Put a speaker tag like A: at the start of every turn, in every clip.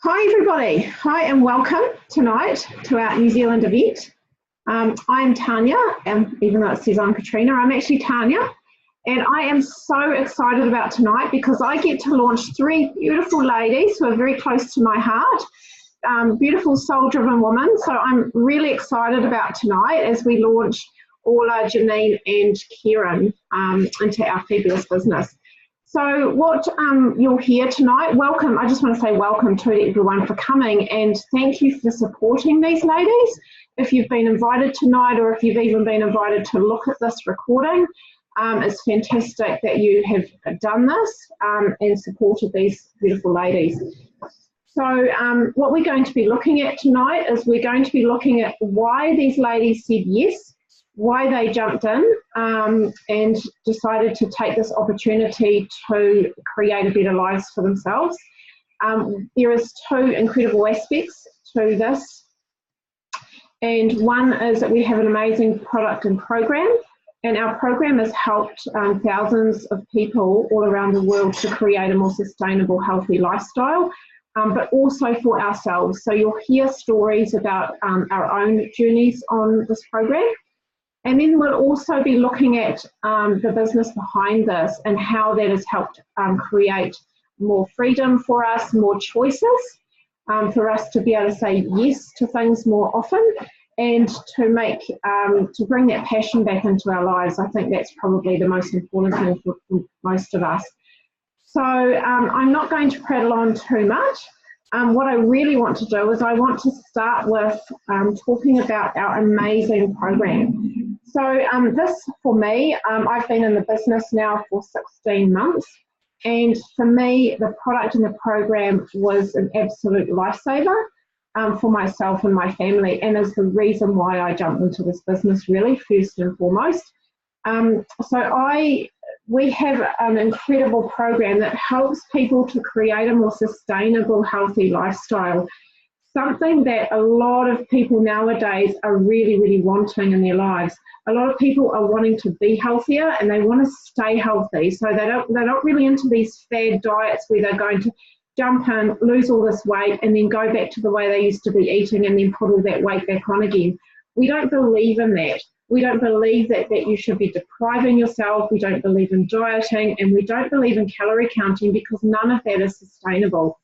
A: Hi everybody, hi and welcome tonight to our New Zealand event. I'm Tanya, and even though it says I'm Katrina, I'm actually Tanya, and I am so excited about tonight because I get to launch three beautiful ladies who are very close to my heart, beautiful soul-driven women. So I'm really excited about tonight as we launch Orla, Janine and Keryn into our fabulous business. So what you'll hear tonight, welcome, I just want to say welcome to everyone for coming and thank you for supporting these ladies. If you've been invited tonight or if you've even been invited to look at this recording, it's fantastic that you have done this and supported these beautiful ladies. So what we're going to be looking at tonight is we're going to be looking at why these ladies said yes, why they jumped in and decided to take this opportunity to create a better lives for themselves. There is two incredible aspects to this, and one is that we have an amazing product and program, and our program has helped thousands of people all around the world to create a more sustainable, healthy lifestyle, but also for ourselves. So you'll hear stories about our own journeys on this program. And then we'll also be looking at the business behind this and how that has helped create more freedom for us, more choices, for us to be able to say yes to things more often and to make, to bring that passion back into our lives. I think that's probably the most important thing for most of us. So I'm not going to prattle on too much. What I really want to do is I want to start with talking about our amazing program. So this, for me, I've been in the business now for 16 months, and for me, the product and the program was an absolute lifesaver for myself and my family, and is the reason why I jumped into this business, really, first and foremost. We have an incredible program that helps people to create a more sustainable, healthy lifestyle, something that a lot of people nowadays are really, really wanting in their lives. A lot of people are wanting to be healthier and they want to stay healthy, so they're not really into these fad diets where they're going to jump in, lose all this weight and then go back to the way they used to be eating and then put all that weight back on again. We don't believe in that. We don't believe that you should be depriving yourself. We don't believe in dieting, and we don't believe in calorie counting because none of that is sustainable.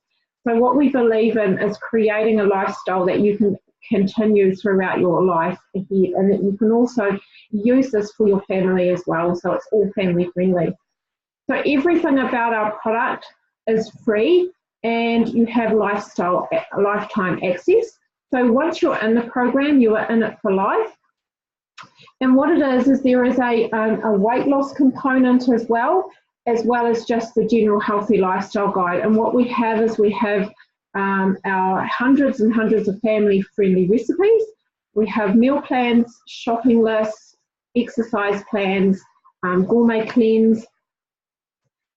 A: So what we believe in is creating a lifestyle that you can continue throughout your life ahead, and that you can also use this for your family as well, so it's all family friendly. So everything about our product is free and you have lifetime access. So once you're in the program, you are in it for life. And what it is there is a weight loss component as well as just the general healthy lifestyle guide. And what we have is we have our hundreds and hundreds of family-friendly recipes. We have meal plans, shopping lists, exercise plans, gourmet cleanse,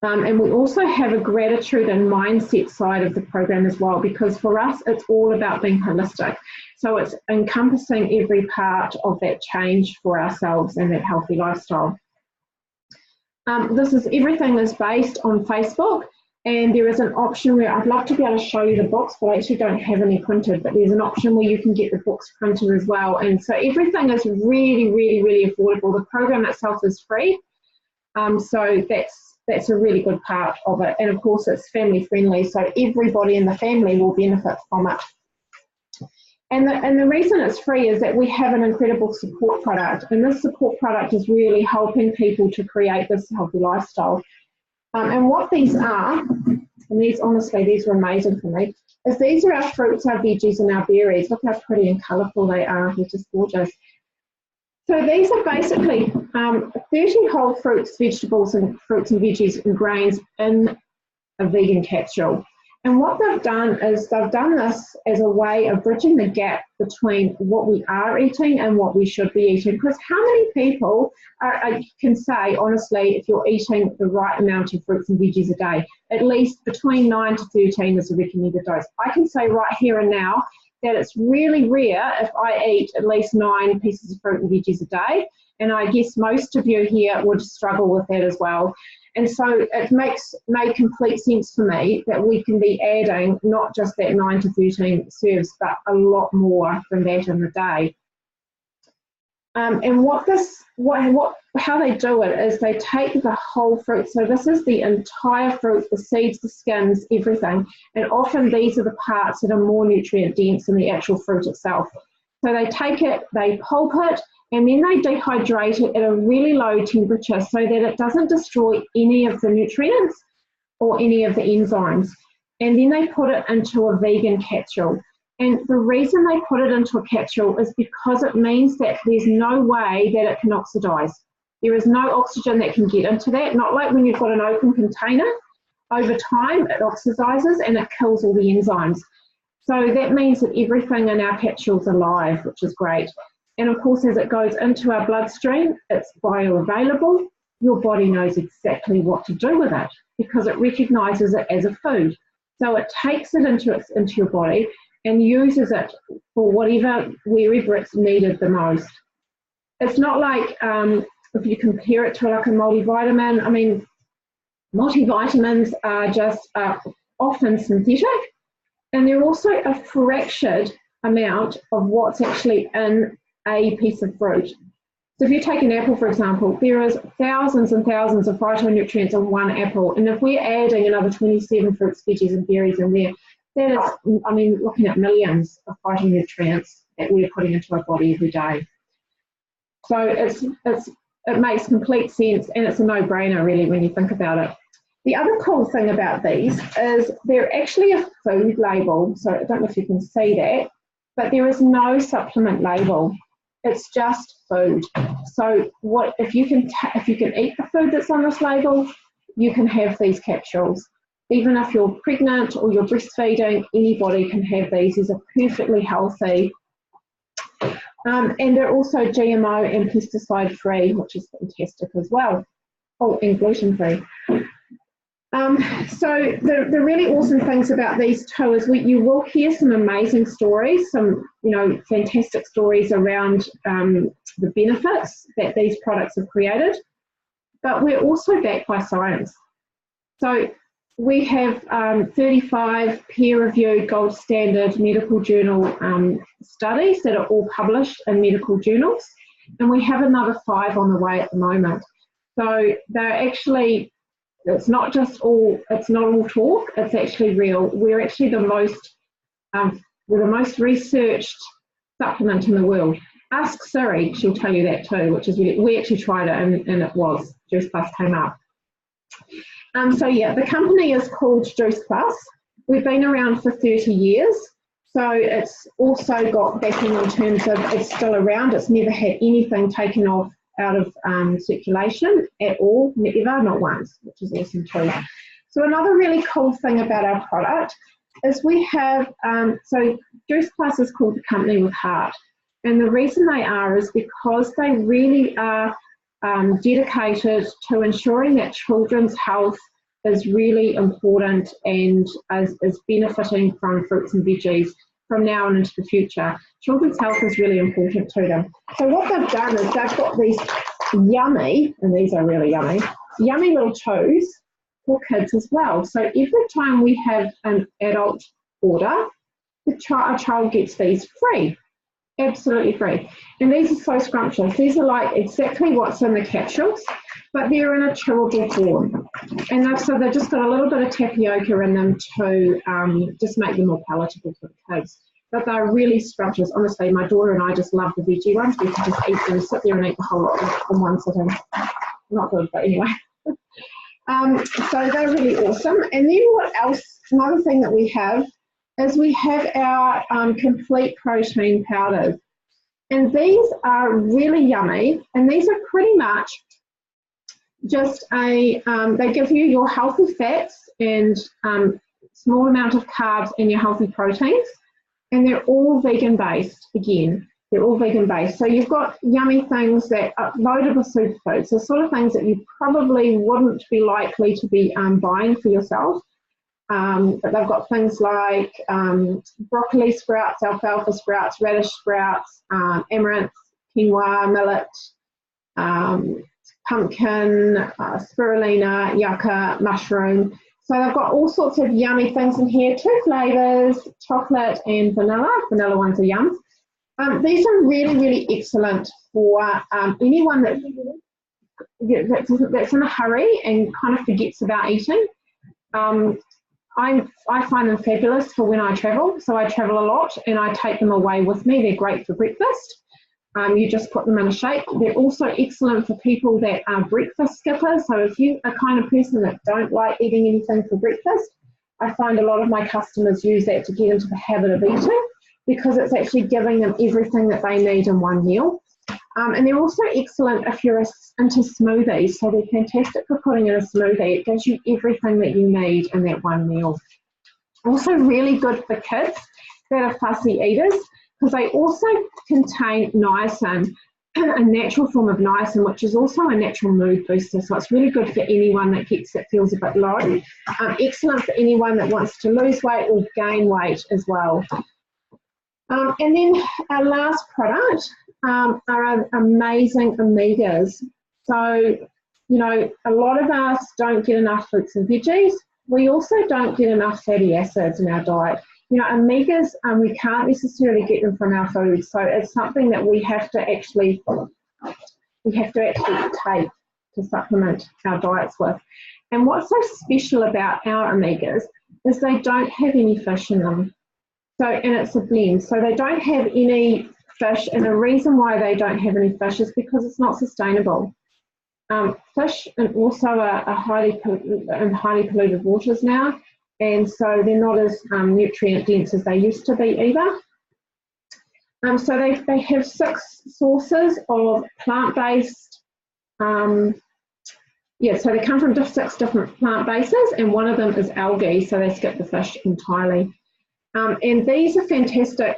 A: and we also have a gratitude and mindset side of the program as well, because for us it's all about being holistic. So it's encompassing every part of that change for ourselves and that healthy lifestyle. Everything is based on Facebook, and there is an option where I'd love to be able to show you the books, but I actually don't have any printed, but there's an option where you can get the books printed as well. And so everything is really, really, really affordable. The program itself is free, so that's a really good part of it. And of course it's family friendly, so everybody in the family will benefit from it. And the reason it's free is that we have an incredible support product, and this support product is really helping people to create this healthy lifestyle. And what these are, and these honestly, these are amazing for me, is these are our fruits, our veggies and our berries. Look how pretty and colourful they are, they're just gorgeous. So these are basically 30 whole fruits, vegetables and fruits and veggies and grains in a vegan capsule. And what they've done is they've done this as a way of bridging the gap between what we are eating and what we should be eating. Because how many people can say, honestly, if you're eating the right amount of fruits and veggies a day, at least between 9 to 13 is a recommended dose. I can say right here and now that it's really rare if I eat at least 9 pieces of fruit and veggies a day. And I guess most of you here would struggle with that as well. And so it made complete sense for me that we can be adding not just that 9 to 13 serves, but a lot more than that in the day. And how they do it is they take the whole fruit. So this is the entire fruit, the seeds, the skins, everything. And often these are the parts that are more nutrient dense than the actual fruit itself. So they take it, they pulp it, and then they dehydrate it at a really low temperature so that it doesn't destroy any of the nutrients or any of the enzymes. And then they put it into a vegan capsule. And the reason they put it into a capsule is because it means that there's no way that it can oxidize. There is no oxygen that can get into that, not like when you've got an open container. Over time, it oxidizes and it kills all the enzymes. So that means that everything in our capsules are live, which is great. And of course, as it goes into our bloodstream, it's bioavailable. Your body knows exactly what to do with it because it recognizes it as a food. So it takes it into your body and uses it for wherever it's needed the most. It's not like if you compare it to like a multivitamin. I mean, multivitamins are just often synthetic, and they're also a fractured amount of what's actually in a piece of fruit. So if you take an apple, for example, there is thousands and thousands of phytonutrients in one apple, and if we're adding another 27 fruits, veggies and berries in there, that is, I mean, looking at millions of phytonutrients that we're putting into our body every day. So it makes complete sense, and it's a no-brainer really when you think about it. The other cool thing about these is they're actually a food label, so I don't know if you can see that, but there is no supplement label. It's just food. So what if you can eat the food that's on this label, you can have these capsules. Even if you're pregnant or you're breastfeeding, anybody can have these. These are perfectly healthy. And they're also GMO and pesticide free, which is fantastic as well. Oh, and gluten free. So the really awesome things about these too is you will hear some amazing stories, some fantastic stories around the benefits that these products have created, but we're also backed by science. So we have 35 peer-reviewed gold standard medical journal studies that are all published in medical journals, and we have another 5 on the way at the moment. So they're actually, it's not all talk, it's actually real. We're actually the most researched supplement in the world. Ask Siri, she'll tell you that too, which is really, we actually tried it and it was, Juice Plus came up. So yeah, the company is called Juice Plus. We've been around for 30 years. So it's also got backing in terms of it's still around. It's never had anything taken off out of circulation at all, never, not once, which is awesome too. So another really cool thing about our product is we have, so Juice Plus is called the company with heart. And the reason they are is because they really are dedicated to ensuring that children's health is really important and is benefiting from fruits and veggies from now on into the future. Children's health is really important to them. So what they've done is they've got these yummy, and these are really yummy little chews for kids as well. So every time we have an adult order, a child gets these free. Absolutely free. And these are so scrumptious. These are like exactly what's in the capsules, but they're in a chewable form. And they've just got a little bit of tapioca in them to just make them more palatable for the kids. But they're really scrumptious. Honestly, my daughter and I just love the veggie ones. We can just eat them, sit there and eat the whole lot in one sitting. Not good, but anyway. So they're really awesome. And then what else? Another thing that we have is we have our complete protein powders. And these are really yummy. And these are pretty much just they give you your healthy fats and small amount of carbs and your healthy proteins. And they're all vegan based again. They're all vegan based. So you've got yummy things that are loaded with superfoods, the sort of things that you probably wouldn't be likely to be buying for yourself. But they've got things like broccoli sprouts, alfalfa sprouts, radish sprouts, amaranth, quinoa, millet, pumpkin, spirulina, yucca, mushroom. So they've got all sorts of yummy things in here, 2 flavours, chocolate and vanilla. Vanilla ones are yum. These are really, really excellent for anyone that's in a hurry and kind of forgets about eating. I find them fabulous for when I travel. So I travel a lot and I take them away with me. They're great for breakfast. You just put them in a shake. They're also excellent for people that are breakfast skippers. So if you are kind of person that don't like eating anything for breakfast, I find a lot of my customers use that to get into the habit of eating, because it's actually giving them everything that they need in one meal. And they're also excellent if you're into smoothies. So they're fantastic for putting in a smoothie. It gives you everything that you need in that one meal. Also really good for kids that are fussy eaters, because they also contain niacin, a natural form of niacin, which is also a natural mood booster. So it's really good for anyone that feels a bit low. Excellent for anyone that wants to lose weight or gain weight as well. And then our last product are our amazing omegas. So, you know, a lot of us don't get enough fruits and veggies. We also don't get enough fatty acids in our diet. You know, omegas, we can't necessarily get them from our food, so it's something that we have to actually take to supplement our diets with. And what's so special about our omegas is they don't have any fish in them. So, and it's a blend, so they don't have any fish, and the reason why they don't have any fish is because it's not sustainable. Fish and also are highly polluted waters now, and so they're not as nutrient dense as they used to be either. So they have 6 sources of plant-based, so they come from 6 different plant bases, and one of them is algae, so they skip the fish entirely. And these are fantastic.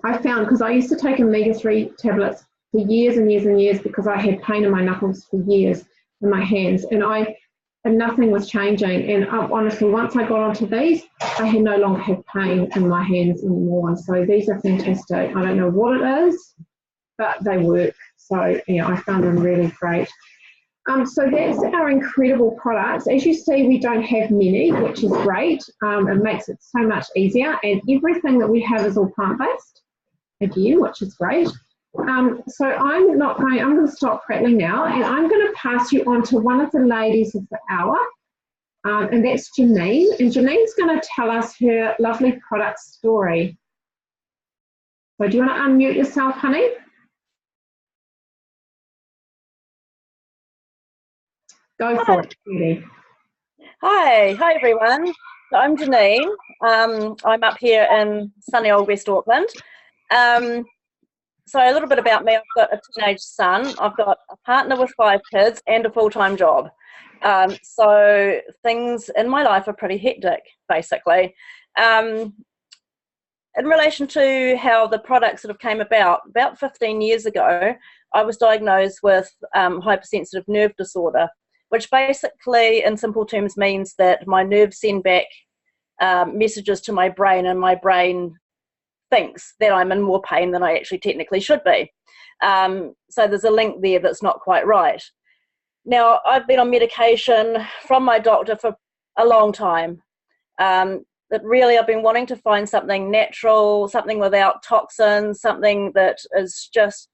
A: I found, because I used to take omega-3 tablets for years and years and years, because I had pain in my knuckles for years in my hands, and nothing was changing. And honestly, once I got onto these, I no longer have pain in my hands anymore. And so these are fantastic. I don't know what it is, but they work. So yeah, I found them really great. So that's our incredible products. As you see, we don't have many, which is great. It makes it so much easier, and everything that we have is all plant-based, again, which is great. So I'm going to stop prattling now, and I'm going to pass you on to one of the ladies of the hour, and that's Janine. And Janine's going to tell us her lovely product story. So do you want to unmute yourself, honey? Go for it, Judy.
B: Hi everyone. So I'm Janine. I'm up here in sunny old West Auckland. So a little bit about me: I've got a teenage son, I've got a partner with 5 kids, and a full-time job. So things in my life are pretty hectic, basically. In relation to how the products sort of came about 15 years ago, I was diagnosed with hypersensitive nerve disorder, which basically, in simple terms, means that my nerves send back messages to my brain, and my brain thinks that I'm in more pain than I actually technically should be. So there's a link there that's not quite right. Now, I've been on medication from my doctor for a long time. That really, I've been wanting to find something natural, something without toxins, something that is just,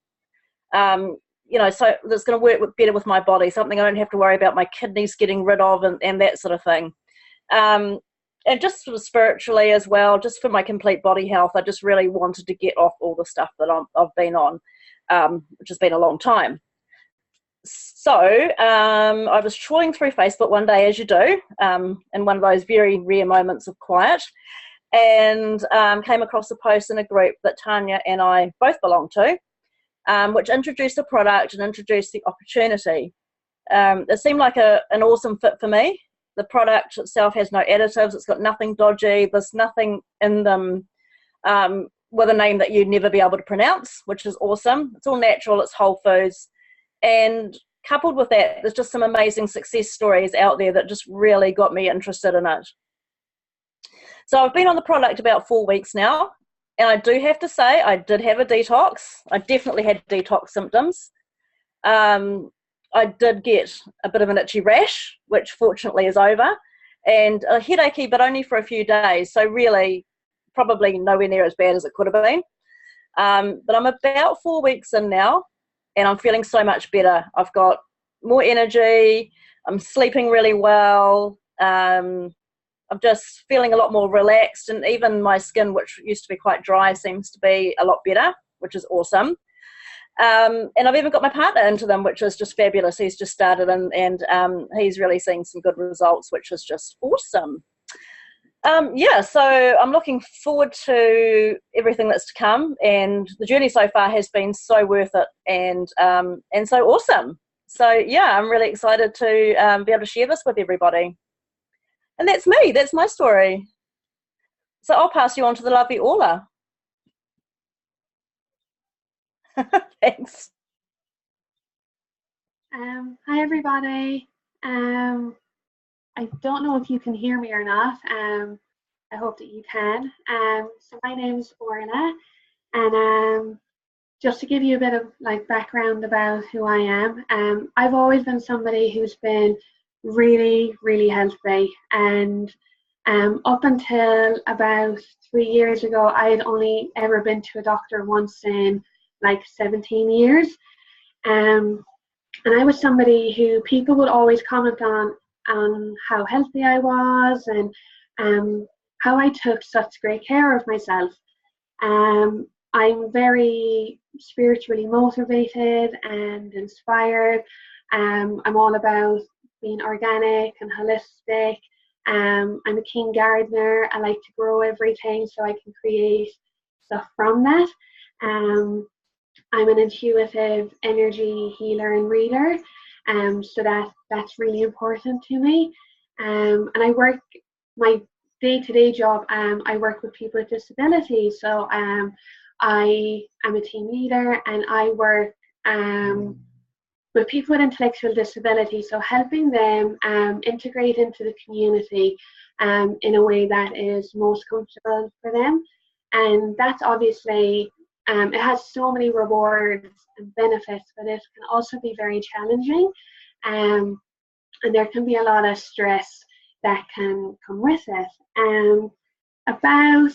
B: so that's going to work better with my body, something I don't have to worry about my kidneys getting rid of, and that sort of thing. And just sort of spiritually as well, just for my complete body health, I just really wanted to get off all the stuff that I've been on, which has been a long time. So I was trawling through Facebook one day, as you do, in one of those very rare moments of quiet, and came across a post in a group that Tanya and I both belong to, which introduced a product and introduced the opportunity. It seemed like an awesome fit for me. The product itself has no additives. It's got nothing dodgy. There's nothing in them with a name that you'd never be able to pronounce, which is awesome. It's all natural. It's whole foods. And coupled with that, there's just some amazing success stories out there that just really got me interested in it. So I've been on the product about 4 weeks now. And I do have to say, I did have a detox. I definitely had detox symptoms. I did get a bit of an itchy rash, which fortunately is over, and a headachy, but only for a few days. So really, probably nowhere near as bad as it could have been. But I'm about 4 weeks in now, and I'm feeling so much better. I've got more energy. I'm sleeping really well. I'm just feeling a lot more relaxed, and even my skin, which used to be quite dry, seems to be a lot better, which is awesome. And I've even got my partner into them, which is just fabulous. He's just started, and he's really seeing some good results, which is just awesome. So I'm looking forward to everything that's to come, and the journey so far has been so worth it, and so awesome. So yeah, I'm really excited to be able to share this with everybody. And that's me. That's my story. So I'll pass you on to the lovely Orla. Thanks.
C: Hi everybody. I don't know if you can hear me or not. I hope that you can. So my name's Orla, and just to give you a bit of background about who I am, I've always been somebody who's been really, really healthy, and up until about 3 years ago, I had only ever been to a doctor once in 17 years. And I was somebody who people would always comment on how healthy I was, and how I took such great care of myself. I'm very spiritually motivated and inspired. I'm all about being organic and holistic. I'm a keen gardener. I like to grow everything so I can create stuff from that. I'm an intuitive energy healer and reader, so that's really important to me. And I work my day-to-day job. I work with people with disabilities, so I am a team leader, and I work with people with intellectual disability, so helping them integrate into the community in a way that is most comfortable for them. And that's obviously, it has so many rewards and benefits, but it can also be very challenging, and there can be a lot of stress that can come with it. About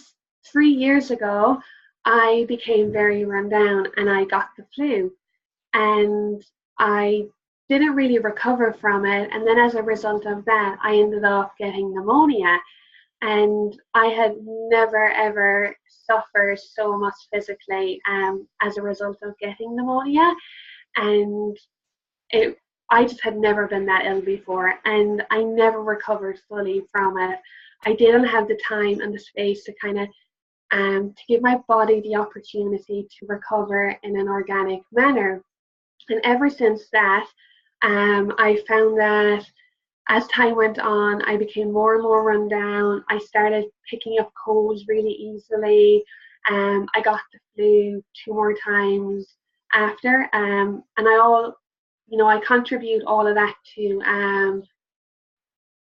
C: 3 years ago, I became very run down and I got the flu, and I didn't really recover from it. And then as a result of that, I ended up getting pneumonia. And I had never ever suffered so much physically as a result of getting pneumonia. And I just had never been that ill before, and I never recovered fully from it. I didn't have the time and the space to kind of to give my body the opportunity to recover in an organic manner. And ever since that, I found that as time went on, I became more and more run down. I started picking up colds really easily. I got the flu 2 more times after, and I contribute all of that to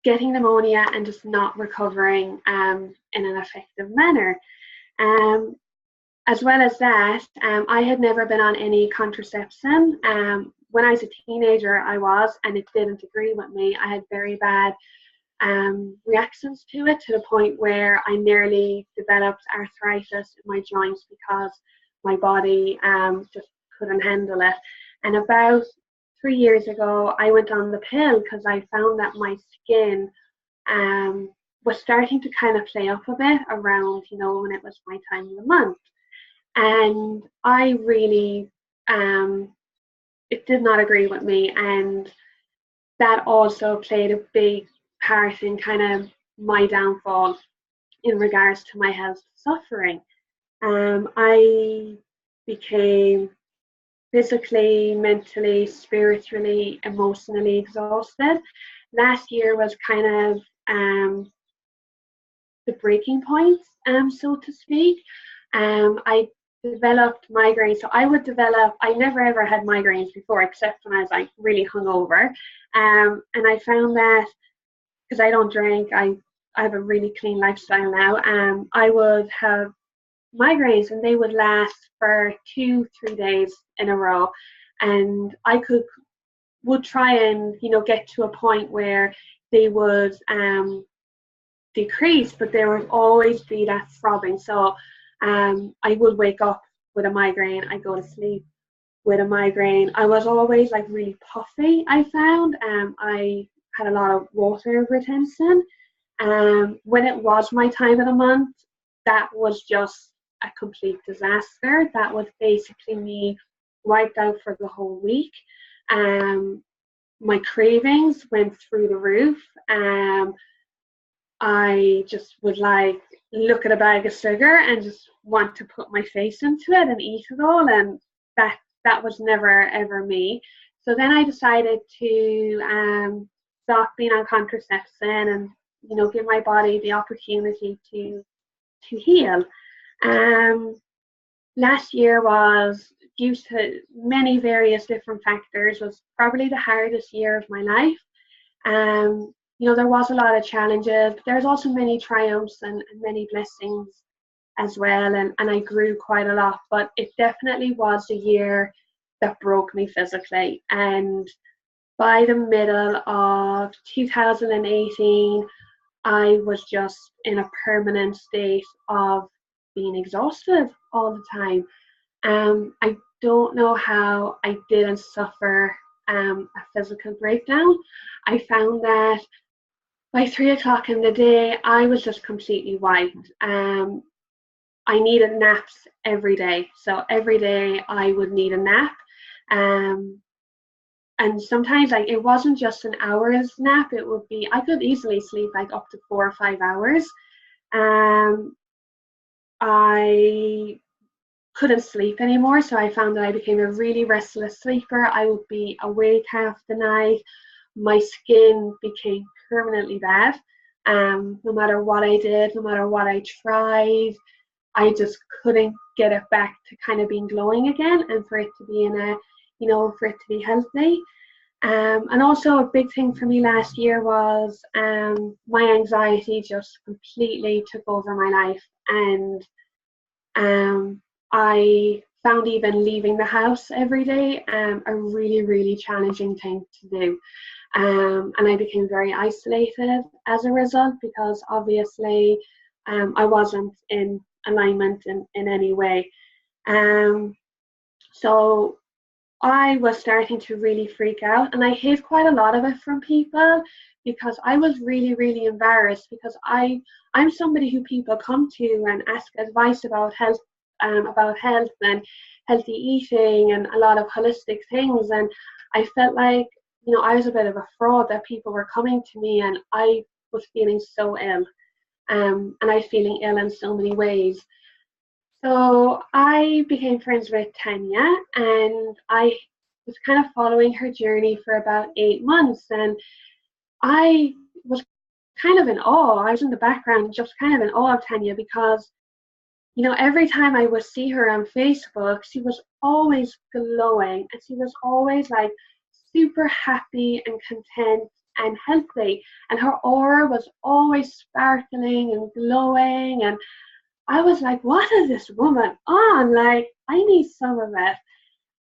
C: getting pneumonia and just not recovering in an effective manner. As well as that, I had never been on any contraception. When I was a teenager, I was, and it didn't agree with me. I had very bad reactions to it, to the point where I nearly developed arthritis in my joints because my body just couldn't handle it. And about 3 years ago, I went on the pill because I found that my skin was starting to kind of play up a bit around, when it was my time of the month. And I really, it did not agree with me. And that also played a big part in kind of my downfall in regards to my health suffering. I became physically, mentally, spiritually, emotionally exhausted. Last year was kind of the breaking point, so to speak. I developed migraines. So I never ever had migraines before, except when I was really hungover. And I found that because I don't drink, I have a really clean lifestyle now. I would have migraines and they would last for 2-3 days in a row. and I would try and, you know, get to a point where they would decrease, but there would always be that throbbing. So I would wake up with a migraine, I go to sleep with a migraine. I was always like really puffy, I found. I had a lot of water retention. When it was my time of the month, that was just a complete disaster. That was basically me wiped out for the whole week. My cravings went through the roof. I just would like look at a bag of sugar and just want to put my face into it and eat it all, and that was never ever me. So then I decided to stop being on contraception and, you know, give my body the opportunity to heal. Last year was, due to many various different factors, was probably the hardest year of my life. You know, there was a lot of challenges, but there's also many triumphs and many blessings as well, and I grew quite a lot, but it definitely was the year that broke me physically. And by the middle of 2018, I was just in a permanent state of being exhausted all the time. I don't know how I didn't suffer a physical breakdown. I found that by 3 o'clock in the day, I was just completely wiped. I needed naps every day. So every day I would need a nap. And sometimes, like, it wasn't just an hour's nap, it would be, I could easily sleep like up to 4 or 5 hours. I couldn't sleep anymore, so I found that I became a really restless sleeper. I would be awake half the night. My skin became permanently bad. No matter what I did, no matter what I tried, I just couldn't get it back to kind of being glowing again, and for it to be in a, you know, for it to be healthy. And also a big thing for me last year was my anxiety just completely took over my life, and I found even leaving the house every day a really, really challenging thing to do. And I became very isolated as a result, because obviously I wasn't in alignment in any way. So I was starting to really freak out, and I hid quite a lot of it from people because I was really, really embarrassed, because I'm somebody who people come to and ask advice about health and healthy eating and a lot of holistic things, and I felt like, you know, I was a bit of a fraud, that people were coming to me and I was feeling so ill, and I was feeling ill in so many ways. So I became friends with Tanya, and I was kind of following her journey for about 8 months, and I was kind of in awe. I was in the background just kind of in awe of Tanya, because, you know, every time I would see her on Facebook, she was always glowing, and she was always like super happy and content and healthy, and her aura was always sparkling and glowing, and I was like, what is this woman on? Like, I need some of it.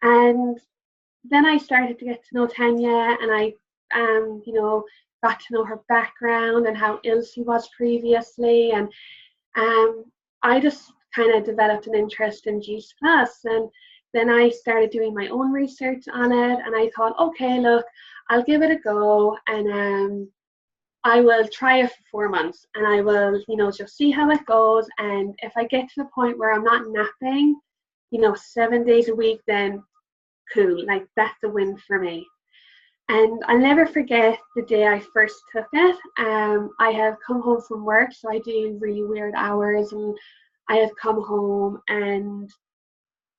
C: And then I started to get to know Tanya, and I you know, got to know her background and how ill she was previously, and I just kind of developed an interest in Juice Plus, and then I started doing my own research on it, and I thought, okay, look, I'll give it a go, and I will try it for 4 months, and I will, you know, just see how it goes. And if I get to the point where I'm not napping, you know, 7 days a week, then cool, like, that's a win for me. And I'll never forget the day I first took it. I have come home from work, so I do really weird hours, and I have come home, and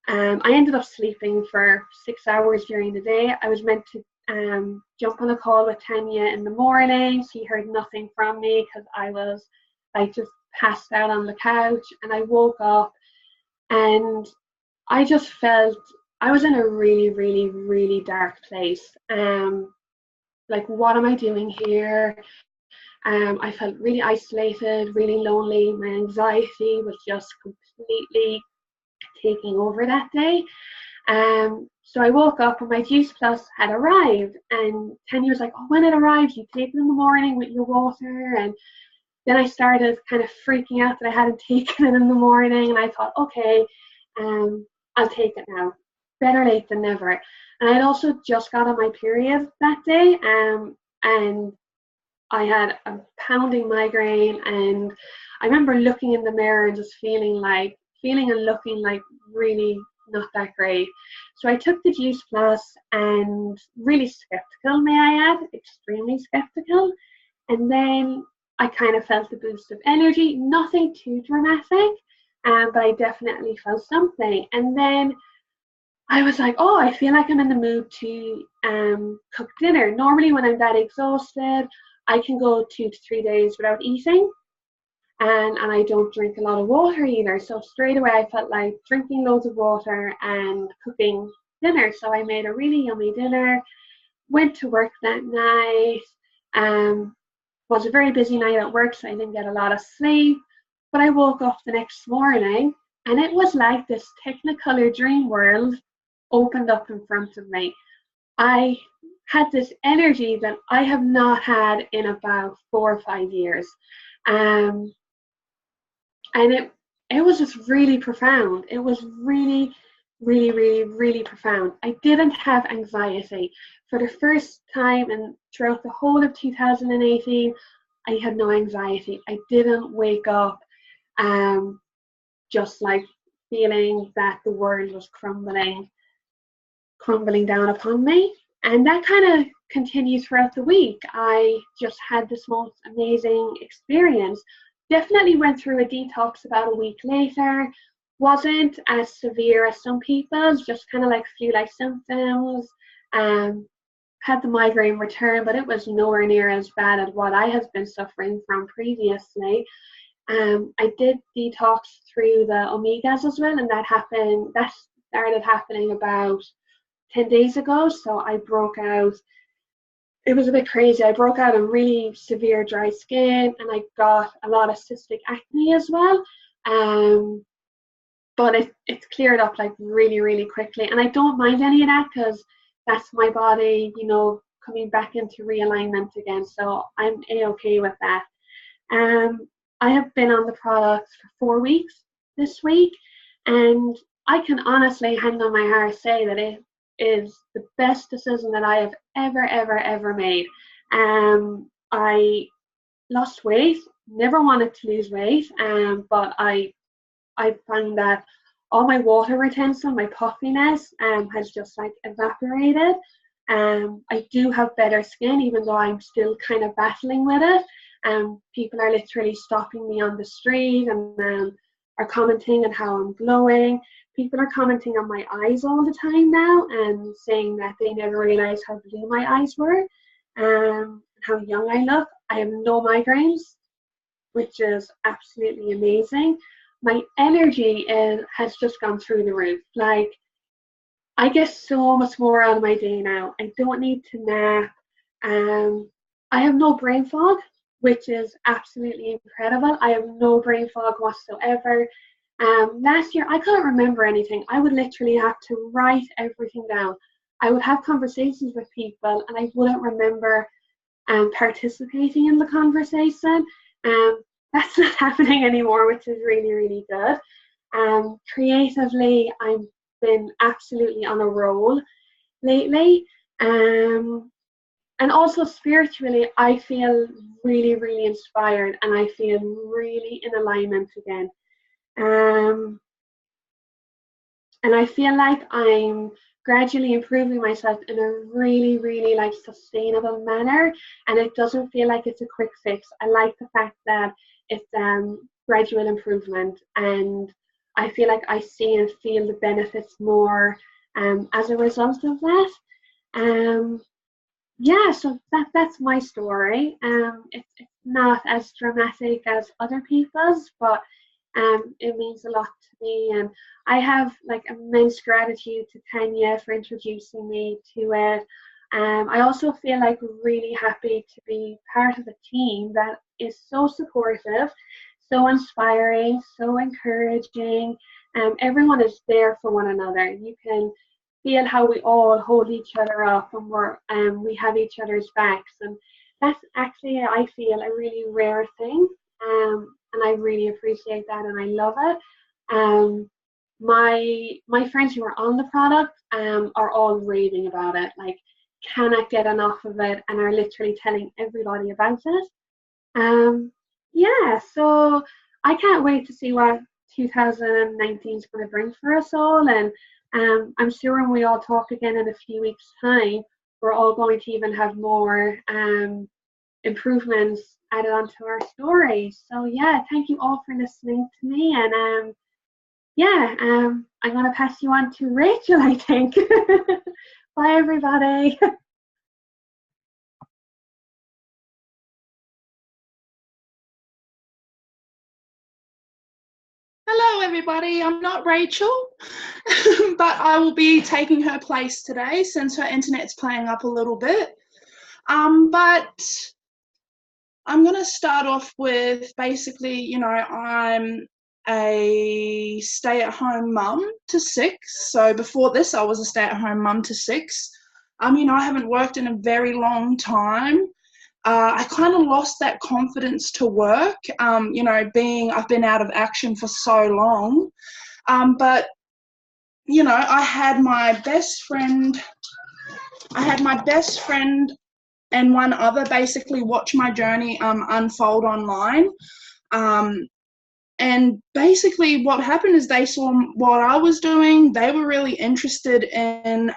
C: I ended up sleeping for 6 hours during the day. I was meant to jump on a call with Tanya in the morning. She heard nothing from me because I was like just passed out on the couch, and I woke up and I just felt I was in a really, really, really dark place. Like, what am I doing here? I felt really isolated, really lonely. My anxiety was just completely taking over that day. So I woke up and my Juice Plus had arrived, and Tanya was like, oh, when it arrives, you take it in the morning with your water. And then I started kind of freaking out that I hadn't taken it in the morning, and I thought, okay, I'll take it now. Better late than never. And I'd also just got on my period that day, and I had a pounding migraine, and I remember looking in the mirror and just feeling and looking like really not that great. So I took the Juice Plus, and really skeptical, may I add, extremely skeptical. And then I kind of felt a boost of energy, nothing too dramatic, but I definitely felt something. And then I was like, oh, I feel like I'm in the mood to cook dinner. Normally when I'm that exhausted, I can go 2 to 3 days without eating, and I don't drink a lot of water either. So straight away I felt like drinking loads of water and cooking dinner. So I made a really yummy dinner, went to work that night, was a very busy night at work, so I didn't get a lot of sleep. But I woke up the next morning, and it was like this Technicolor dream world opened up in front of me. I had this energy that I have not had in about 4 or 5 years. And it was just really profound. It was really, really, really, really profound. I didn't have anxiety. For the first time and throughout the whole of 2018, I had no anxiety. I didn't wake up just like feeling that the world was crumbling down upon me. And that kind of continued throughout the week. I just had this most amazing experience. Definitely went through a detox about a week later. Wasn't as severe as some people's, just kind of like flu-like symptoms. Had the migraine return, but it was nowhere near as bad as what I had been suffering from previously. I did detox through the omegas as well, and that started happening about 10 days ago. So I broke out. It was a bit crazy. I broke out in really severe dry skin, and I got a lot of cystic acne as well. But it's cleared up like really, really quickly. And I don't mind any of that, because that's my body, coming back into realignment again. So I'm A-okay with that. I have been on the products for 4 weeks this week, and I can honestly, hand on my heart, say that it is the best decision that I have ever made. I lost weight, never wanted to lose weight, but I found that all my water retention, my puffiness, has just like evaporated. I do have better skin, even though I'm still kind of battling with it. People are literally stopping me on the street and are commenting on how I'm glowing. People are commenting on my eyes all the time now and saying that they never realized how blue my eyes were, and how young I look. I have no migraines, which is absolutely amazing. My energy has just gone through the roof. Like, I get so much more out of my day now. I don't need to nap. I have no brain fog, which is absolutely incredible. I have no brain fog whatsoever. Last year, I couldn't remember anything. I would literally have to write everything down. I would have conversations with people, and I wouldn't remember participating in the conversation. That's not happening anymore, which is really, really good. Creatively, I've been absolutely on a roll lately. And also spiritually, I feel really, really inspired, and I feel really in alignment again. And I feel like I'm gradually improving myself in a really, really like sustainable manner, and it doesn't feel like it's a quick fix. I like the fact that it's gradual improvement, and I feel like I see and feel the benefits more as a result of that. Yeah, so that's my story. It's not as dramatic as other people's, but it means a lot to me, and I have like immense gratitude to Tanya for introducing me to it. I also feel like really happy to be part of a team that is so supportive, so inspiring, so encouraging. Everyone is there for one another. You can feel how we all hold each other up, and we have each other's backs, and that's actually, I feel, a really rare thing, and I really appreciate that, and I love it. My friends who are on the product are all raving about it, like cannot get enough of it, and are literally telling everybody about it. Yeah, so I can't wait to see what 2019 is going to bring for us all, and I'm sure when we all talk again in a few weeks' time, we're all going to even have more improvements added onto our stories. So yeah, thank you all for listening to me, and yeah, I'm going to pass you on to Rachel, I think. Bye, everybody.
D: Hello everybody, I'm not Rachel, but I will be taking her place today since her internet's playing up a little bit. But I'm going to start off with basically, I'm a stay-at-home mum to 6. So before this, I was a stay-at-home mum to 6. I haven't worked in a very long time. I kind of lost that confidence to work, I've been out of action for so long. But, I had my best friend and one other basically watch my journey unfold online. And basically what happened is they saw what I was doing. They were really interested in,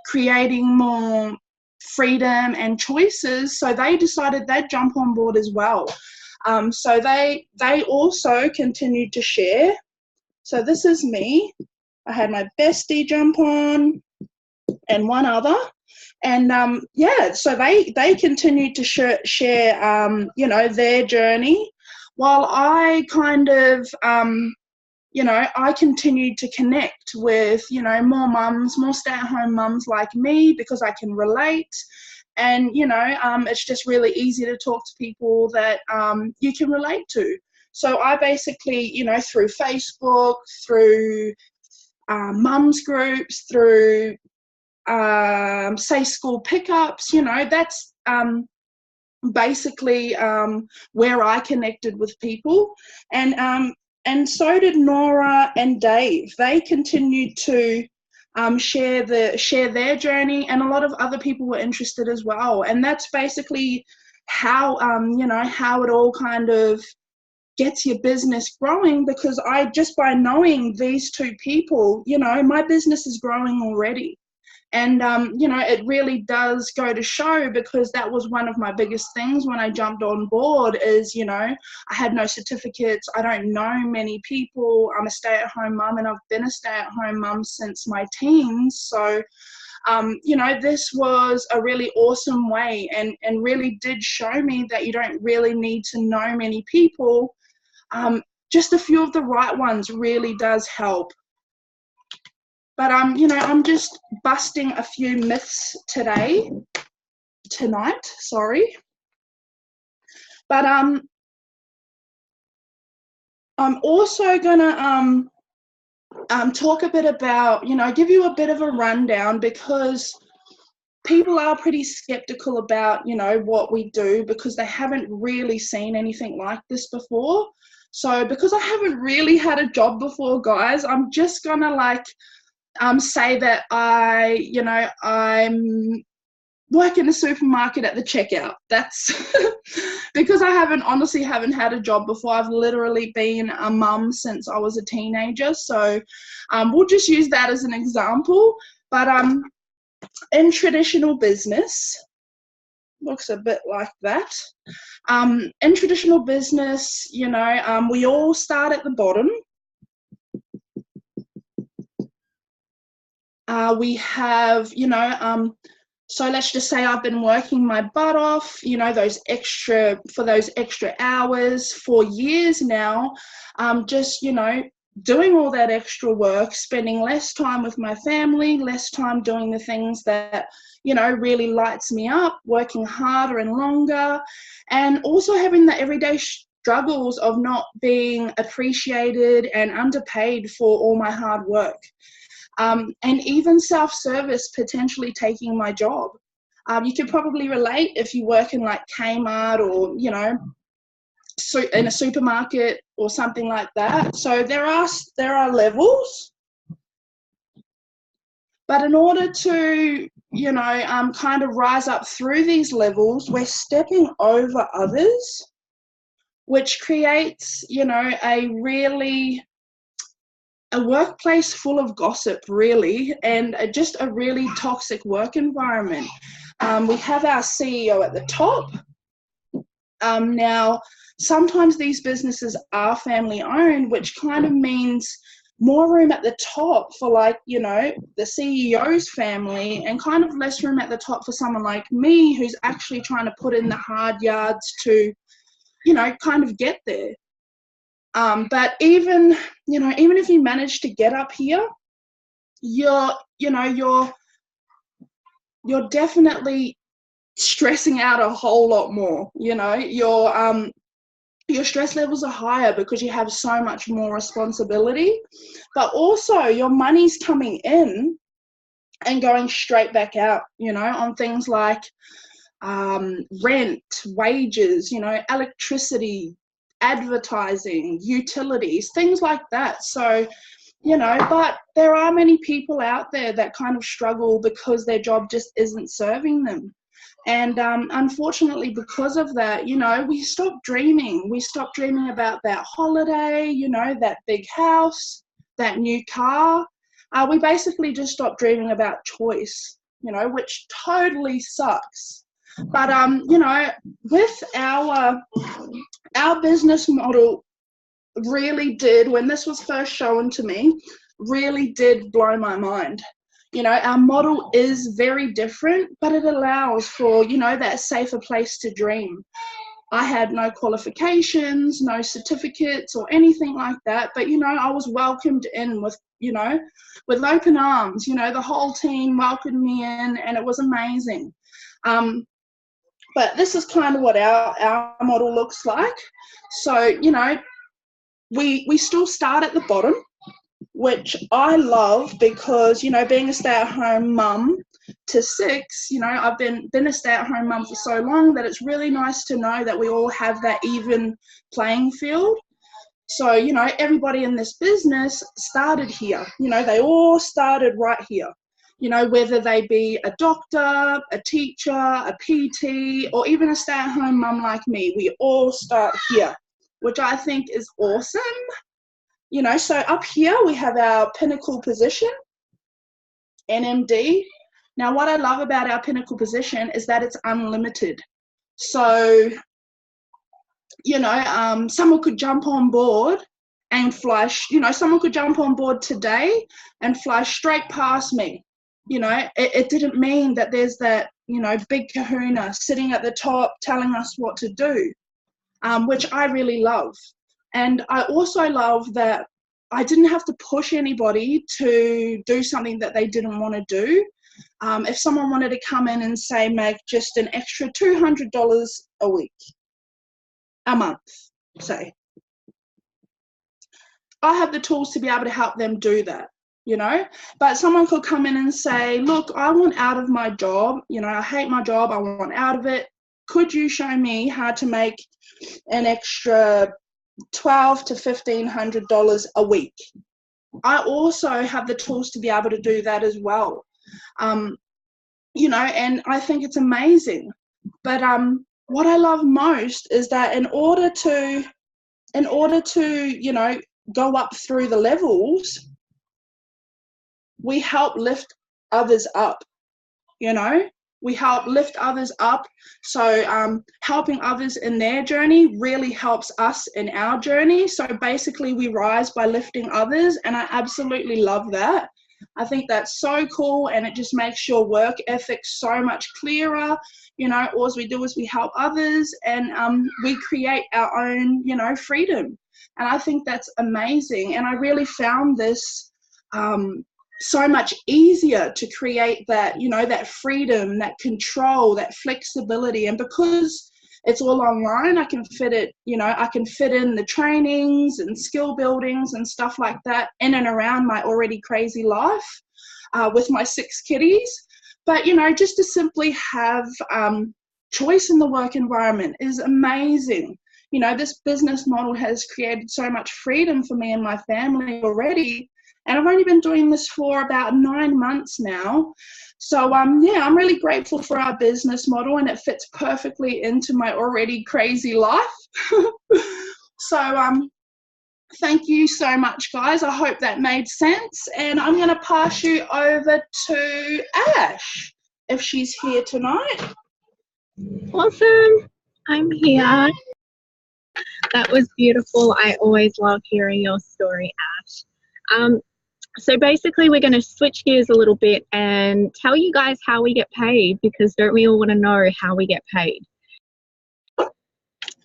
D: creating more freedom and choices. So they decided they'd jump on board as well. So they also continued to share. So this is me. I had my bestie jump on and one other. And so they continued to share their journey, while I kind of, I continued to connect with, more mums, more stay-at-home mums like me, because I can relate. And, it's just really easy to talk to people that you can relate to. So I basically, through Facebook, through mums groups, through say school pickups, that's basically where I connected with people. And so did Nora and Dave. They continued to share their journey, and a lot of other people were interested as well. And that's basically how how it all kind of gets your business growing, because just by knowing these two people, my business is growing already. And, it really does go to show, because that was one of my biggest things when I jumped on board is, I had no certificates. I don't know many people. I'm a stay-at-home mum, and I've been a stay-at-home mum since my teens. So, this was a really awesome way, and really did show me that you don't really need to know many people. Just a few of the right ones really does help. But, I'm just busting a few myths tonight, sorry. But I'm also gonna talk a bit about, give you a bit of a rundown, because people are pretty skeptical about, what we do, because they haven't really seen anything like this before. So because I haven't really had a job before, guys, I'm just gonna say that I'm work in a supermarket at the checkout. That's because I honestly haven't had a job before. I've literally been a mum since I was a teenager. So we'll just use that as an example. But in traditional business, looks a bit like that. In traditional business, we all start at the bottom. We have, so let's just say I've been working my butt off, those extra hours for years now, just, doing all that extra work, spending less time with my family, less time doing the things that, really lights me up, working harder and longer, and also having the everyday struggles of not being appreciated and underpaid for all my hard work. and even self-service potentially taking my job. You could probably relate if you work in like Kmart or, you know, so in a supermarket or something like that. So there are levels, but in order to, you know, kind of rise up through these levels, we're stepping over others, which creates, you know, a workplace full of gossip, really, and just a really toxic work environment. We have our CEO at the top. Now, sometimes these businesses are family owned, which kind of means more room at the top for, like, you know, the CEO's family, and kind of less room at the top for someone like me who's actually trying to put in the hard yards to, you know, kind of get there. But even, you know, even if you manage to get up here, you're definitely stressing out a whole lot more. You know, your stress levels are higher because you have so much more responsibility, but also your money's coming in and going straight back out, you know, on things like rent, wages, you know, electricity, advertising, utilities, things like that. So, you know, but there are many people out there that kind of struggle because their job just isn't serving them. And unfortunately, because of that, you know, we stop dreaming. We stop dreaming about that holiday, you know, that big house, that new car. We basically just stop dreaming about choice, you know, which totally sucks. But, you know, with our business model really did, when this was first shown to me, really did blow my mind. You know, our model is very different, but it allows for, you know, that safer place to dream. I had no qualifications, no certificates or anything like that, but, you know, I was welcomed in with, you know, with open arms. You know, the whole team welcomed me in, and it was amazing. But this is kind of what our model looks like. So, you know, we still start at the bottom, which I love because, you know, being a stay-at-home mum to 6, you know, I've been a stay-at-home mum for so long that it's really nice to know that we all have that even playing field. So, you know, everybody in this business started here. You know, they all started right here. You know, whether they be a doctor, a teacher, a PT, or even a stay-at-home mum like me, we all start here, which I think is awesome. You know, so up here we have our pinnacle position, NMD. Now, what I love about our pinnacle position is that it's unlimited. So, you know, someone could jump on board and fly, you know, someone could jump on board today and fly straight past me. You know, it didn't mean that there's that, you know, big kahuna sitting at the top telling us what to do, which I really love. And I also love that I didn't have to push anybody to do something that they didn't want to do. If someone wanted to come in and say, make just an extra $200 a week, a month, say, I have the tools to be able to help them do that, you know. But someone could come in and say, look, I want out of my job, you know, I hate my job, I want out of it. Could you show me how to make an extra $1,200 to $1,500 a week? I also have the tools to be able to do that as well. You know, and I think it's amazing. But what I love most is that in order to, you know, go up through the levels, we help lift others up, you know. We help lift others up. So helping others in their journey really helps us in our journey. So basically we rise by lifting others, and I absolutely love that. I think that's so cool, and it just makes your work ethic so much clearer. You know, all we do is we help others, and we create our own, you know, freedom. And I think that's amazing. And I really found this so much easier to create that, you know, that freedom, that control, that flexibility. And because it's all online. I can fit it, I can fit in the trainings and skill buildings and stuff like that in and around my already crazy life with my 6 kiddies. But, just to simply have choice in the work environment is amazing. This business model has created so much freedom for me and my family already. And I've only been doing this for about 9 months now. So, I'm really grateful for our business model, and it fits perfectly into my already crazy life. So, thank you so much, guys. I hope that made sense. And I'm going to pass you over to Ash, if she's here tonight.
E: Awesome. I'm here. That was beautiful. I always love hearing your story, Ash. So basically, we're going to switch gears a little bit and tell you guys how we get paid, because don't we all want to know how we get paid?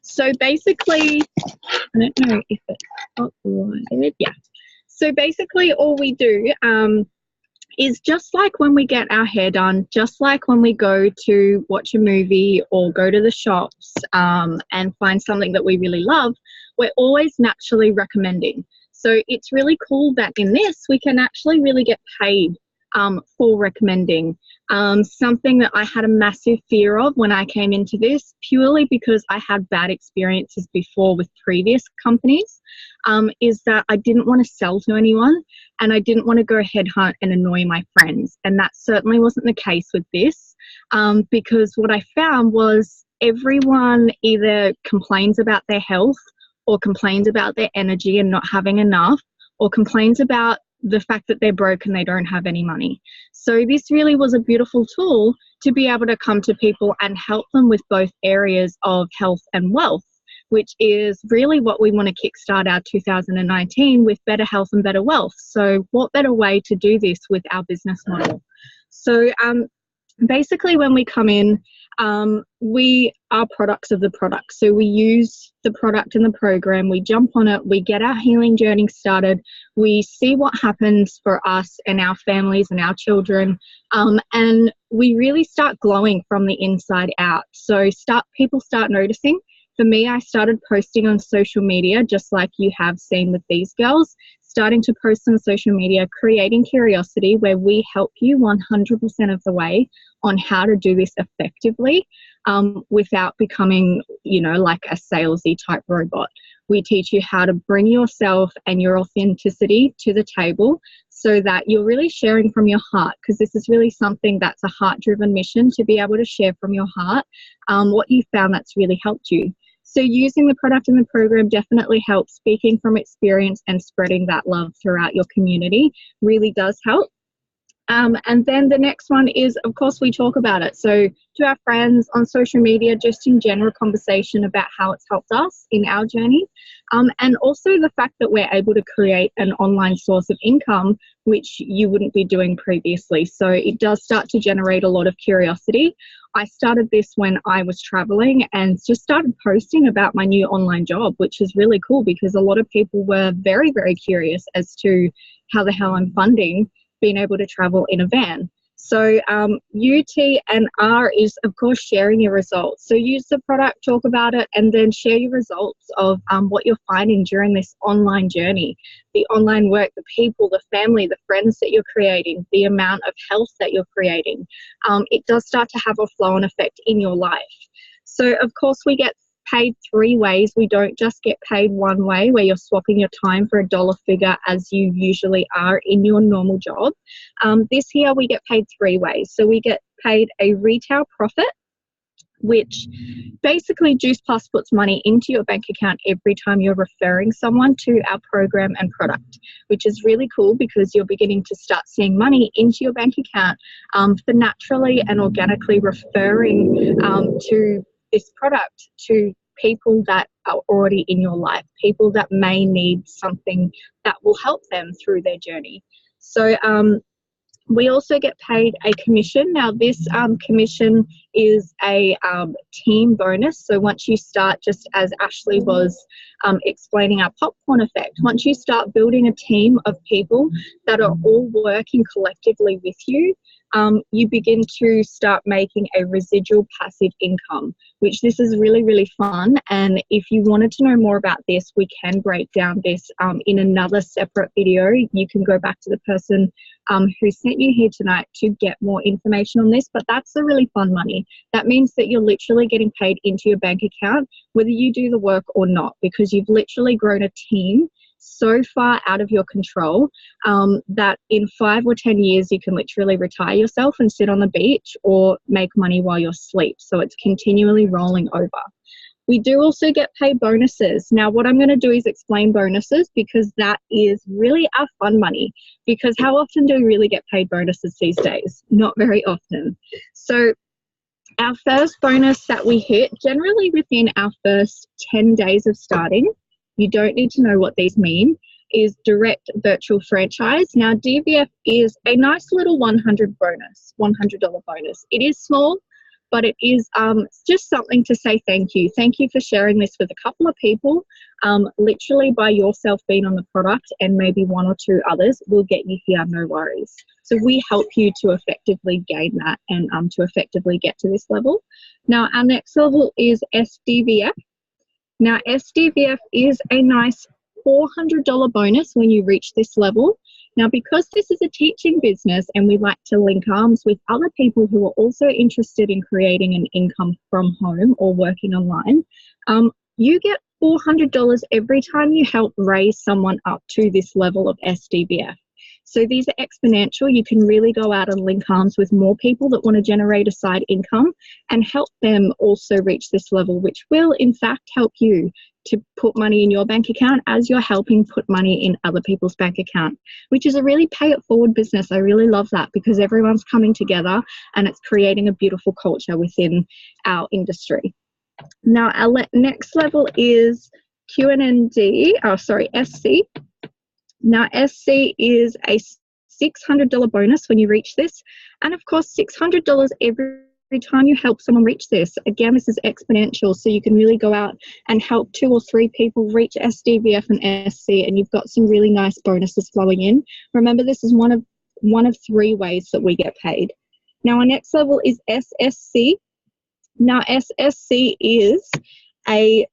E: So basically, I don't know if it's uploaded. Yeah. So basically, all we do is just like when we get our hair done, just like when we go to watch a movie or go to the shops and find something that we really love, we're always naturally recommending. So it's really cool that in this, we can actually really get paid for recommending. Something that I had a massive fear of when I came into this, purely because I had bad experiences before with previous companies, is that I didn't want to sell to anyone, and I didn't want to go headhunt and annoy my friends. And that certainly wasn't the case with this, because what I found was everyone either complains about their health, or complains about their energy and not having enough, or complains about the fact that they're broke and they don't have any money. So this really was a beautiful tool to be able to come to people and help them with both areas of health and wealth, which is really what we want to kickstart our 2019 with, better health and better wealth. So what better way to do this with our business model? So basically when we come in, we are products of the product. So we use the product in the program, we jump on it, we get our healing journey started, we see what happens for us and our families and our children, and we really start glowing from the inside out. So people start noticing. For me, I started posting on social media, just like you have seen with these girls, starting to post on social media, creating curiosity, where we help you 100% of the way on how to do this effectively without becoming, like a salesy type robot. We teach you how to bring yourself and your authenticity to the table so that you're really sharing from your heart, because this is really something that's a heart-driven mission, to be able to share from your heart what you found that's really helped you. So using the product in the program definitely helps. Speaking from experience and spreading that love throughout your community really does help. And then the next one is, of course, we talk about it. So to our friends on social media, just in general conversation about how it's helped us in our journey. And also the fact that we're able to create an online source of income, which you wouldn't be doing previously. So it does start to generate a lot of curiosity. I started this when I was traveling and just started posting about my new online job, which is really cool because a lot of people were very, very curious as to how the hell I'm funding being able to travel in a van. So UT and R is, of course, sharing your results. So use the product, talk about it, and then share your results of what you're finding during this online journey. The online work, the people, the family, the friends that you're creating, the amount of health that you're creating. It does start to have a flow-on effect in your life. So, of course, we get paid 3 ways. We don't just get paid one way where you're swapping your time for a dollar figure as you usually are in your normal job. This here we get paid 3 ways. So we get paid a retail profit, which basically Juice Plus puts money into your bank account every time you're referring someone to our program and product, which is really cool because you're beginning to start seeing money into your bank account for naturally and organically referring to this product to people that are already in your life, people that may need something that will help them through their journey. So We also get paid a commission. Now, this commission is a team bonus. So once you start, just as Ashley was explaining our popcorn effect, once you start building a team of people that are all working collectively with you, you begin to start making a residual passive income, which this is really, really fun. And if you wanted to know more about this, we can break down this in another separate video. You can go back to the person who sent you here tonight to get more information on this, but that's the really fun money. That means that you're literally getting paid into your bank account, whether you do the work or not, because you've literally grown a team so far out of your control that in 5 or 10 years you can literally retire yourself and sit on the beach or make money while you're asleep. So it's continually rolling over. We do also get paid bonuses. Now, what I'm going to do is explain bonuses, because that is really our fun money. Because how often do we really get paid bonuses these days? Not very often. So our first bonus that we hit, generally within our first 10 days of starting, you don't need to know what these mean, is direct virtual franchise. Now, DVF is a nice little $100 bonus. It is small, but it is just something to say thank you. Thank you for sharing this with a couple of people. Literally by yourself being on the product and maybe 1 or 2 others will get you here, no worries. So we help you to effectively gain that and to effectively get to this level. Now, our next level is SDVF. Now, SDVF is a nice $400 bonus when you reach this level. Now, because this is a teaching business and we like to link arms with other people who are also interested in creating an income from home or working online, you get $400 every time you help raise someone up to this level of SDVF. So these are exponential. You can really go out and link arms with more people that want to generate a side income and help them also reach this level, which will in fact help you to put money in your bank account as you're helping put money in other people's bank account, which is a really pay it forward business. I really love that, because everyone's coming together and it's creating a beautiful culture within our industry. Now, our next level is SC. Now, SC is a $600 bonus when you reach this. And of course, $600 every time you help someone reach this. Again, this is exponential. So you can really go out and help 2 or 3 people reach SDVF and SC, and you've got some really nice bonuses flowing in. Remember, this is one of 3 ways that we get paid. Now, our next level is SSC. Now, SSC is a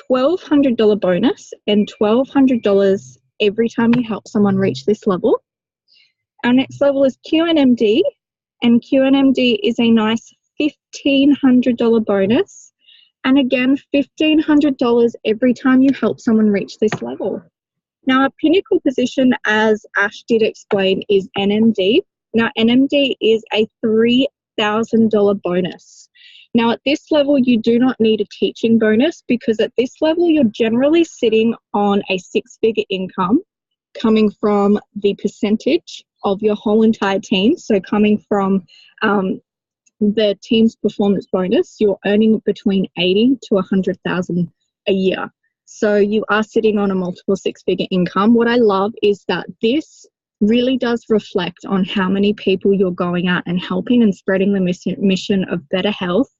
E: $1,200 bonus and $1,200 every time you help someone reach this level. Our next level is QNMD, and QNMD is a nice $1,500 bonus, and again $1,500 every time you help someone reach this level. Now, our pinnacle position, as Ash did explain, is NMD. Now, NMD is a $3,000 bonus. Now, at this level, you do not need a teaching bonus, because at this level, you're generally sitting on a 6-figure income coming from the percentage of your whole entire team. So coming from the team's performance bonus, you're earning between 80 to 100,000 a year. So you are sitting on a multiple 6-figure income. What I love is that this really does reflect on how many people you're going out and helping and spreading the mission of better health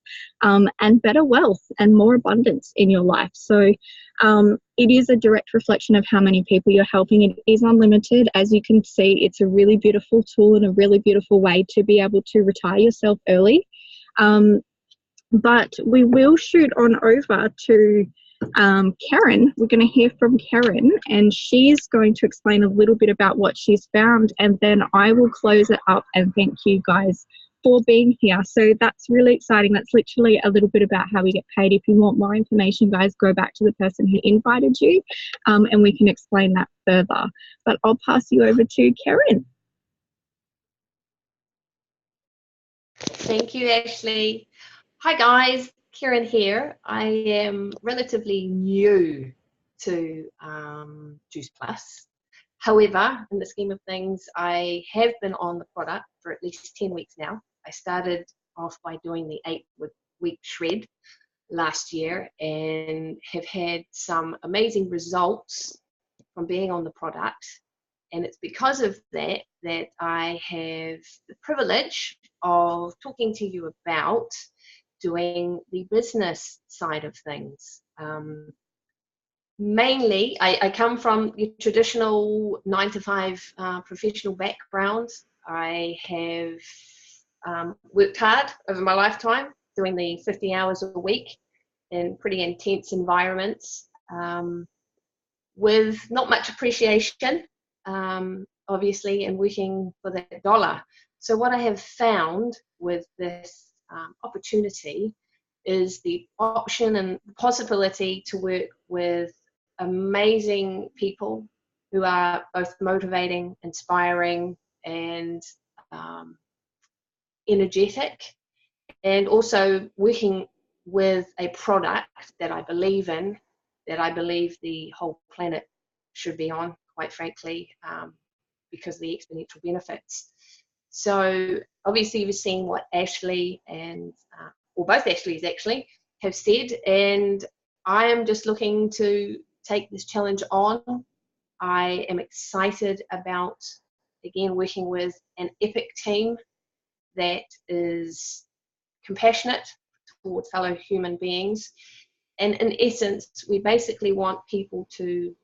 E: and better wealth and more abundance in your life. So it is a direct reflection of how many people you're helping. It is unlimited. As you can see, it's a really beautiful tool and a really beautiful way to be able to retire yourself early. But we will shoot on over to Keryn. We're going to hear from Keryn, and she's going to explain a little bit about what she's found, and then I will close it up and thank you guys for being here. So that's really exciting. That's literally a little bit about how we get paid. If you want more information, guys, go back to the person who invited you and we can explain that further. But I'll pass you over to Keryn.
F: Thank you, Ashley. Hi guys, Keryn here. I am relatively new to Juice Plus. However, in the scheme of things, I have been on the product for at least 10 weeks now. I started off by doing the 8-week shred last year and have had some amazing results from being on the product. And it's because of that that I have the privilege of talking to you about doing the business side of things. Mainly, I come from the traditional 9-to-5 professional background. I have worked hard over my lifetime, doing the 50 hours a week in pretty intense environments, with not much appreciation, obviously, and working for that dollar. So what I have found with this opportunity is the option and the possibility to work with amazing people who are both motivating, inspiring, and energetic, and also working with a product that I believe in, that I believe the whole planet should be on, quite frankly, because of the exponential benefits. So obviously you've seen what Ashley and, or both Ashleys actually, have said, and I am just looking to take this challenge on. I am excited about, again, working with an epic team that is compassionate towards fellow human beings. And in essence, we basically want people to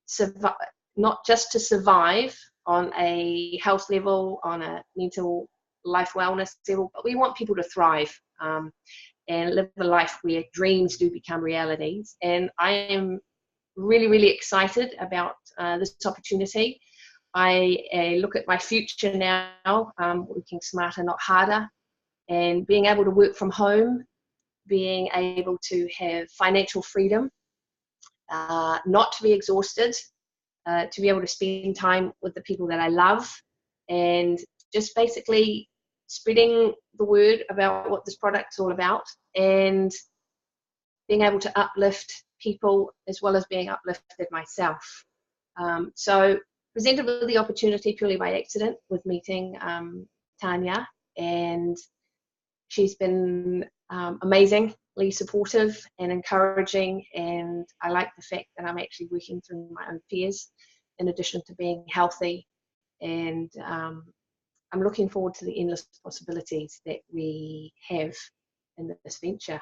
F: survive, not just to survive on a health level, on a mental life wellness level, but we want people to thrive and live a life where dreams do become realities. And I am really, really excited about this opportunity. I look at my future now, working smarter, not harder, and being able to work from home, being able to have financial freedom, not to be exhausted, to be able to spend time with the people that I love, and just basically spreading the word about what this product's all about, and being able to uplift people as well as being uplifted myself. So presented with the opportunity purely by accident with meeting Tanya, and she's been amazingly supportive and encouraging, and I like the fact that I'm actually working through my own fears in addition to being healthy, and I'm looking forward to the endless possibilities that we have in this venture.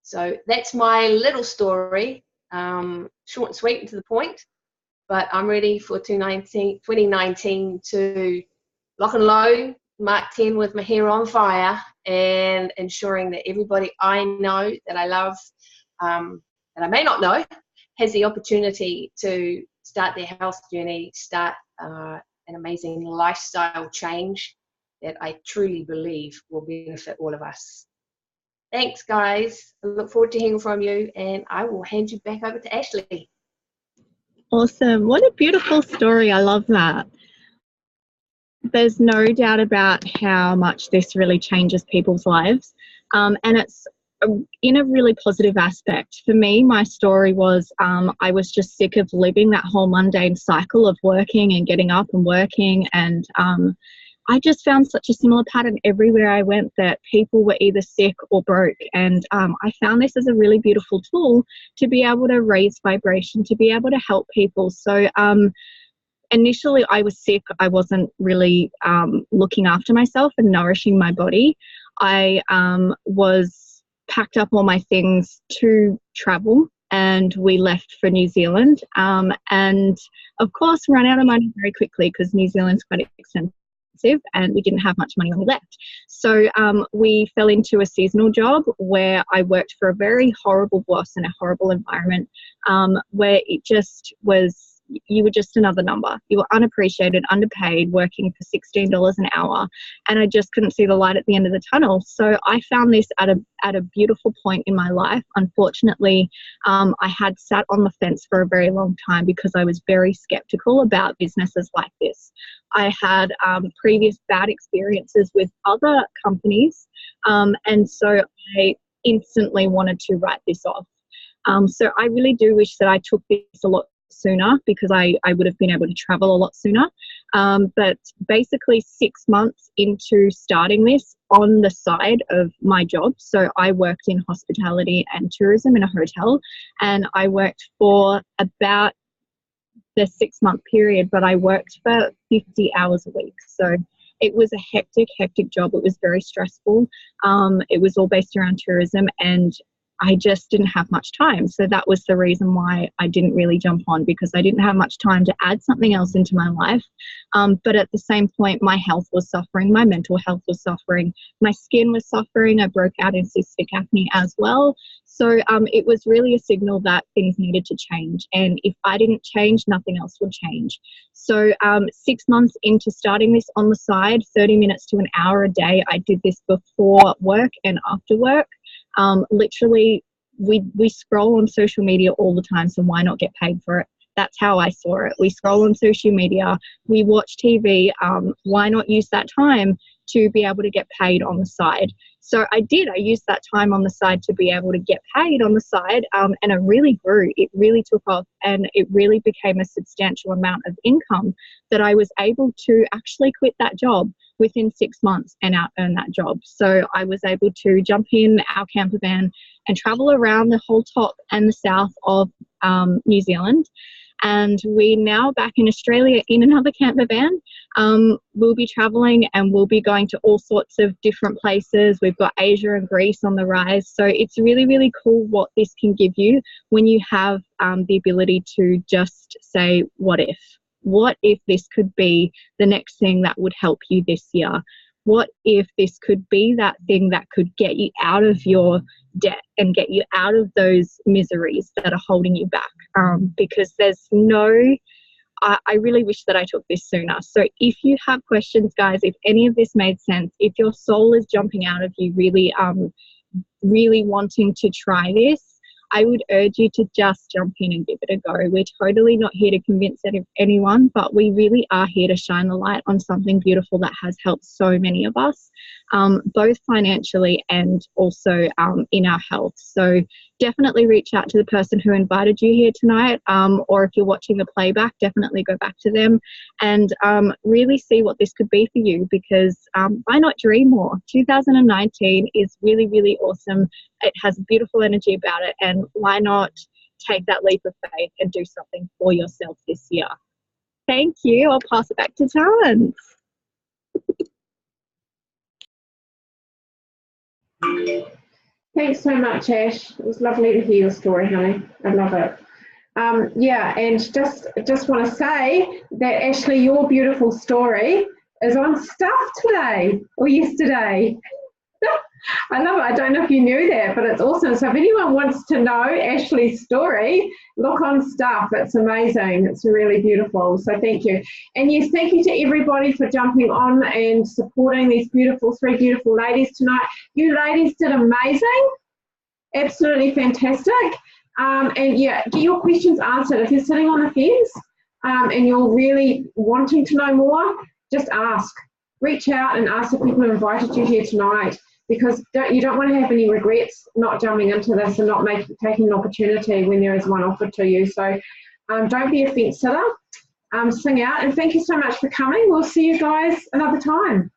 F: So that's my little story, short and sweet and to the point, but I'm ready for 2019 to lock and load, Mark 10 with my hair on fire, and ensuring that everybody I know, that I love, that I may not know, has the opportunity to start their health journey, start an amazing lifestyle change that I truly believe will benefit all of us. Thanks, guys. I look forward to hearing from you, and I will hand you back over to Ashley.
E: Awesome. What a beautiful story. I love that. There's no doubt about how much this really changes people's lives. And it's in a really positive aspect. For me, my story was I was just sick of living that whole mundane cycle of working and getting up and working, and I just found such a similar pattern everywhere I went, that people were either sick or broke, and I found this as a really beautiful tool to be able to raise vibration, to be able to help people. So initially I was sick. I wasn't really looking after myself and nourishing my body. I was packed up all my things to travel, and we left for New Zealand, and of course ran out of money very quickly because New Zealand's quite expensive and we didn't have much money when we left. So we fell into a seasonal job where I worked for a very horrible boss in a horrible environment, where it just was, you were just another number. You were unappreciated, underpaid, working for $16 an hour, and I just couldn't see the light at the end of the tunnel. So I found this at a beautiful point in my life. Unfortunately, I had sat on the fence for a very long time because I was very skeptical about businesses like this. I had previous bad experiences with other companies, and so I instantly wanted to write this off. So I really do wish that I took this a lot sooner, because I would have been able to travel a lot sooner. But basically 6 months into starting this on the side of my job, so I worked in hospitality and tourism in a hotel, and I worked for about the 6-month period, but I worked for 50 hours a week. So it was a hectic job. It was very stressful. It was all based around tourism, and I just didn't have much time. So that was the reason why I didn't really jump on, because I didn't have much time to add something else into my life. But at the same point, my health was suffering. My mental health was suffering. My skin was suffering. I broke out in cystic acne as well. So it was really a signal that things needed to change. And if I didn't change, nothing else would change. So 6 months into starting this on the side, 30 minutes to an hour a day, I did this before work and after work. Literally, we scroll on social media all the time, so why not get paid for it? That's how I saw it. We scroll on social media, we watch TV, why not use that time to be able to get paid on the side? So I did. I used that time on the side to be able to get paid on the side, and it really grew. It really took off, and it really became a substantial amount of income that I was able to actually quit that job within 6 months and out-earn that job. So I was able to jump in our camper van and travel around the whole top and the south of New Zealand. And we're now back in Australia in another camper van. We'll be traveling and we'll be going to all sorts of different places. We've got Asia and Greece on the rise. So it's really, really cool what this can give you when you have the ability to just say, what if? What if this could be the next thing that would help you this year? What if this could be that thing that could get you out of your debt and get you out of those miseries that are holding you back? Because there's no, I really wish that I took this sooner. So if you have questions, guys, if any of this made sense, if your soul is jumping out of you really, really wanting to try this, I would urge you to just jump in and give it a go. We're totally not here to convince anyone, but we really are here to shine the light on something beautiful that has helped so many of us, both financially and also in our health. So definitely reach out to the person who invited you here tonight, or if you're watching the playback, definitely go back to them and really see what this could be for you, because why not dream more? 2019 is really, really awesome. It has beautiful energy about it, and why not take that leap of faith and do something for yourself this year? Thank you. I'll pass it back to Tans.
A: Thanks so much, Ash. It was lovely to hear your story, honey. I love it. Yeah, and just want to say that, Ashley, your beautiful story is on Stuff today or yesterday. I love it. I don't know if you knew that, but it's awesome. So if anyone wants to know Ashley's story, look on Stuff. It's amazing. It's really beautiful. So thank you. And yes, thank you to everybody for jumping on and supporting these three beautiful ladies tonight. You ladies did amazing. Absolutely fantastic. And yeah, get your questions answered. If you're sitting on the fence and you're really wanting to know more, just ask. Reach out and ask the people who invited you here tonight, because you don't want to have any regrets not jumping into this and not taking an opportunity when there is one offered to you. So don't be a fence sitter. Sing out, and thank you so much for coming. We'll see you guys another time.